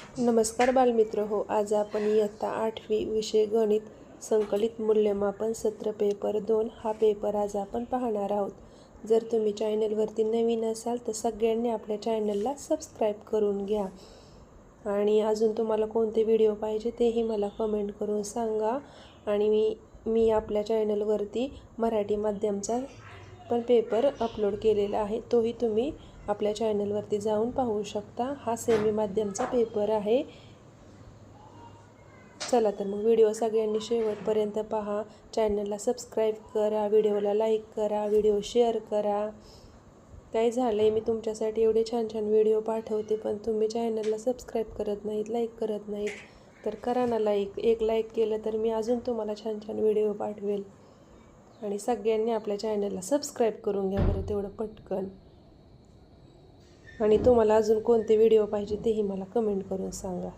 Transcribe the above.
नमस्कार बालमित्र हो, आज आपण इयत्ता 8वी विषय गणित संकलित मूल्यमापन सत्र पेपर 2 हा पेपर आज आपण पाहणार आहोत। जर तुम्ही चॅनलवरती नवीन असाल तर सगळ्यांनी आपल्या चॅनलला सबस्क्राईब करून घ्या आणि अजून तुम्हाला कोणते व्हिडिओ पाहिजे तेही मला कमेंट करून सांगा। आणि मी आपल्या चॅनलवरती मराठी माध्यमचा पण पेपर अपलोड केलेला आहे, तोही तुम्ही आपल्या चॅनलवरती जाऊन पाहू शकता। हा सेमी माध्यमचा पेपर आहे। चला तर मग व्हिडिओ सगळ्यांनी शेवटपर्यंत पहा, चॅनलला सबस्क्राईब करा, व्हिडिओला लाईक करा, व्हिडिओ शेअर करा। काय झालंय, मी तुमच्यासाठी एवढे छान छान व्हिडिओ पाठवते पण तुम्ही चॅनलला सबस्क्राईब करत नाहीत, लाईक करत नाहीत, तर करा ना लाईक। एक लाईक केलं तर मी अजून तुम्हाला छान छान व्हिडिओ पाठवेल। आणि सगळ्यांनी आपल्या चॅनलला सबस्क्राईब करून घ्या बरं तेवढं पटकन। आणि तुम्हाला अजून कोणते व्हिडिओ पाहिजे तेही मला कमेंट करून सांगा।